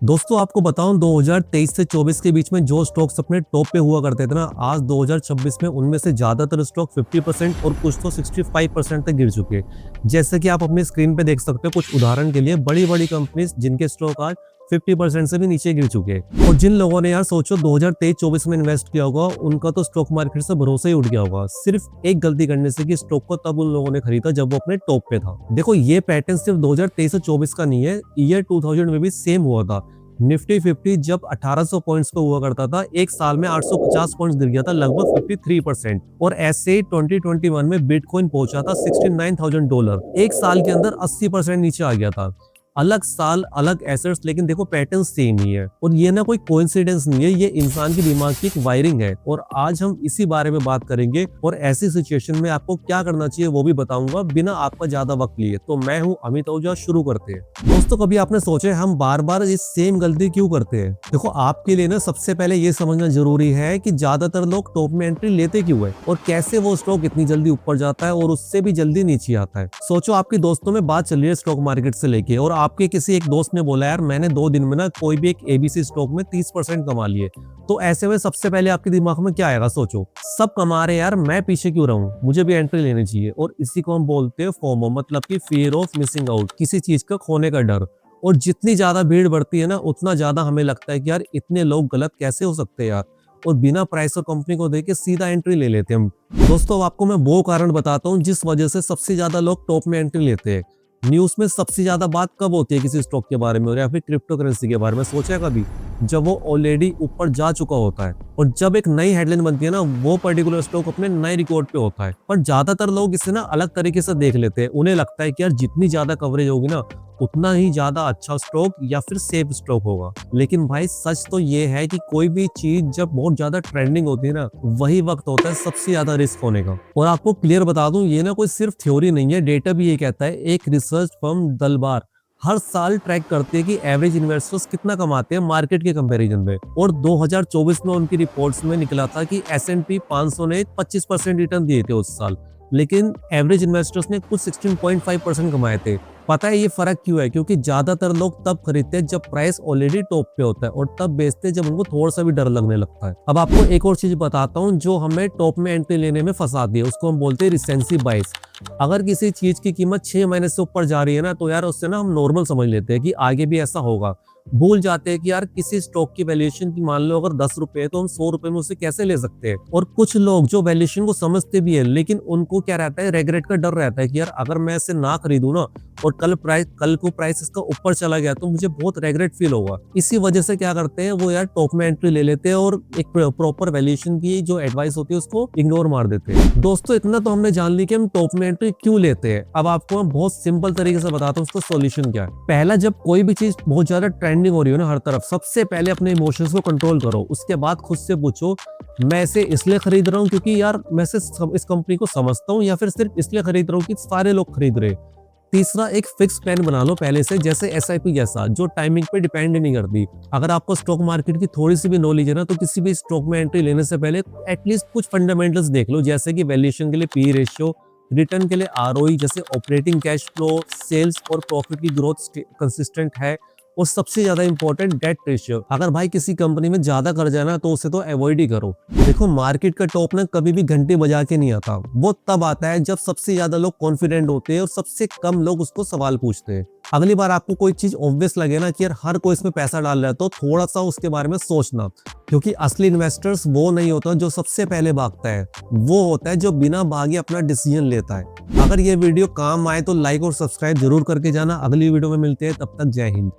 दोस्तों आपको बताऊं 2023 से 24 के बीच में जो स्टॉक्स अपने टॉप पे हुआ करते थे ना, आज 2026 में उनमें से ज्यादातर स्टॉक 50% और कुछ तो 65% तक गिर चुके हैं। जैसे कि आप अपनी स्क्रीन पे देख सकते हो, कुछ उदाहरण के लिए बड़ी बड़ी कंपनीज जिनके स्टॉक आज 50% से भी नीचे गिर चुके हैं। और जिन लोगों ने यार सोचो 2023-24 में इन्वेस्ट किया होगा, उनका तो स्टॉक मार्केट से भरोसा ही उठ गया होगा, सिर्फ एक गलती करने से कि स्टॉक को तब उन लोगों ने खरीदा जब वो अपने टॉप पे था। देखो ये पैटर्न सिर्फ 2023 से 24 का नहीं है, ईयर 2000 में भी सेम हुआ था। निफ्टी 50 जब 1800 पॉइंट्स पे हुआ करता था, एक साल में 850 पॉइंट्स गिर गया था, लगभग 53%। और ऐसे 2021 में बिटकॉइन पहुंचा था $69,000, एक साल के अंदर 80% नीचे आ गया था। अलग साल अलग एसेट्स, लेकिन देखो पैटर्न सेम ही है। और ये ना कोई कोइंसिडेंस नहीं है, ये इंसान के दिमाग की एक वायरिंग है। और आज हम इसी बारे में बात करेंगे और ऐसी सिचुएशन में आपको क्या करना चाहिए वो भी बताऊंगा, बिना आपका ज्यादा वक्त लिए। तो मैं हूं अमित आहूजा, शुरू करते हैं। दोस्तों कभी आपने सोचा हम बार बार इस सेम गलती क्यों करते हैं? देखो आपके लिए ना सबसे पहले ये समझना जरूरी है कि ज्यादातर लोग टॉप में एंट्री लेते क्यों है और कैसे वो स्टॉक इतनी जल्दी ऊपर जाता है और उससे भी जल्दी नीचे आता है। सोचो आपकी दोस्तों में बात चल रही है स्टॉक मार्केट से लेके, और आपके किसी एक दोस्त ने बोला यार मैंने 2 दिन में ना कोई भी एक एबीसी स्टॉक में 30% कमा लिए। तो ऐसे में सबसे पहले आपके दिमाग में क्या आएगा? सोचो सब कमा रहे यार, मैं पीछे क्यों रहूं, मुझे भी एंट्री लेनी चाहिए। और इसी को हम बोलते हैं फोमो, मतलब कि फियर ऑफ मिसिंग आउट, किसी चीज का खोने का डर। और जितनी ज्यादा भीड़ बढ़ती है ना, उतना ज्यादा हमें लगता है कि यार इतने लोग गलत कैसे हो सकते हैं यार, और बिना प्राइस और कंपनी को देख के सीधा एंट्री ले लेते हैं हम। दोस्तों आपको मैं वो कारण बताता हूँ जिस वजह से सबसे ज्यादा लोग टॉप में एंट्री लेते हैं। न्यूज में सबसे ज्यादा बात कब होती है किसी स्टॉक के बारे में या फिर क्रिप्टो करेंसी के बारे में? सोचा है कभी? जब वो ऑलरेडी ऊपर जा चुका होता है और जब एक नई हेडलाइन बनती है ना, वो पर्टिकुलर स्टॉक अपने नए रिकॉर्ड पे होता है। पर ज्यादातर लोग इसे ना अलग तरीके से देख लेते हैं। उन्हें लगता है कि यार जितनी ज्यादा कवरेज होगी ना, उतना ही ज्यादा अच्छा स्टॉक या फिर सेफ स्टॉक होगा। लेकिन भाई सच तो ये है कि कोई भी चीज जब बहुत ज्यादा ट्रेंडिंग होती है ना, वही वक्त होता है सबसे ज्यादा रिस्क होने का। और आपको क्लियर बता दूं, ये ना कोई सिर्फ थ्योरी नहीं है, डेटा भी ये कहता है। एक रिसर्च फर्म दलबार हर साल ट्रैक करते हैं कि एवरेज इन्वेस्टर्स कितना कमाते हैं मार्केट के कंपैरिजन में। और 2024 में उनकी रिपोर्ट्स में निकला था कि S&P 500 ने 25% रिटर्न दिए थे उस साल, लेकिन एवरेज इन्वेस्टर्स ने कुछ 16.5% कमाए थे। पता है ये फर्क क्यों है? क्योंकि ज्यादातर लोग तब खरीदते हैं जब प्राइस ऑलरेडी टॉप पे होता है, और तब बेचते हैं जब उनको थोड़ा सा भी डर लगने लगता है। अब आपको एक और चीज बताता हूँ जो हमें टॉप में एंट्री लेने में फंसाती है, उसको हम बोलते हैं रिसेंसी बाइस। अगर किसी चीज की कीमत 6 महीने से ऊपर जा रही है ना, तो यार उससे ना हम नॉर्मल समझ लेते हैं कि आगे भी ऐसा होगा। भूल जाते हैं कि यार किसी स्टॉक की वैल्यूएशन की मान लो अगर 10 रुपए है, तो हम 100 रुपए में उसे कैसे ले सकते हैं। और कुछ लोग जो वैल्यूएशन को समझते भी है, लेकिन उनको क्या रहता है, रेग्रेट का डर रहता है कि यार अगर मैं इसे ना खरीदूं ना और कल को प्राइस इसका ऊपर चला गया तो मुझे बहुत रेग्रेट फील होगा। इसी वजह से क्या करते हैं वो यार टॉप में एंट्री ले लेते हैं और एक प्रॉपर वैल्यूएशन की जो एडवाइस होती है उसको इग्नोर मार देते हैं। दोस्तों इतना तो हमने जान ली कि हम टॉप में एंट्री क्यों लेते हैं। अब आपको मैं बहुत सिंपल तरीके से बताता हूँ उसका सॉल्यूशन क्या है। पहला, जब कोई भी चीज बहुत ज्यादा ट्रेंडिंग हो रही हो ना हर तरफ, सबसे पहले अपने इमोशंस को कंट्रोल करो। उसके बाद खुद से पूछो, मैं इसे इसलिए खरीद रहा हूँ क्योंकि यार मैं इस कंपनी को समझता हूँ, या फिर सिर्फ इसलिए खरीद रहा हूँ कि सारे लोग खरीद रहे। तीसरा, एक फिक्स प्लान बना लो पहले से, जैसे SIP जैसा, जो टाइमिंग पे डिपेंड नहीं करती। अगर आपको स्टॉक मार्केट की थोड़ी सी भी नॉलेज है ना, तो किसी भी स्टॉक में एंट्री लेने से पहले एटलीस्ट कुछ फंडामेंटल्स देख लो, जैसे कि वैल्यूएशन के लिए पी रेशियो, रिटर्न के लिए ROE, जैसे ऑपरेटिंग कैश फ्लो, सेल्स और प्रॉफिट की ग्रोथ कंसिस्टेंट है, और सबसे ज्यादा इंपॉर्टेंट डेट रेशियो। अगर भाई किसी कंपनी में ज्यादा कर्जा है ना, तो उसे तो अवॉइड ही करो। देखो मार्केट का टॉप ना कभी भी घंटे बजा के नहीं आता, वो तब आता है जब सबसे ज्यादा लोग कॉन्फिडेंट होते हैं और सबसे कम लोग उसको सवाल पूछते हैं। अगली बार आपको कोई चीज ऑब्वियस लगे ना कि यार हर कोई इसमें पैसा डाल रहा है, तो थोड़ा सा उसके बारे में सोचना, क्योंकि असली इन्वेस्टर्स वो नहीं होता जो सबसे पहले भागता है, वो होता है जो बिना भागे अपना डिसीजन लेता है। अगर ये वीडियो काम आए तो लाइक और सब्सक्राइब जरूर करके जाना। अगली वीडियो में मिलते हैं, तब तक जय हिंद।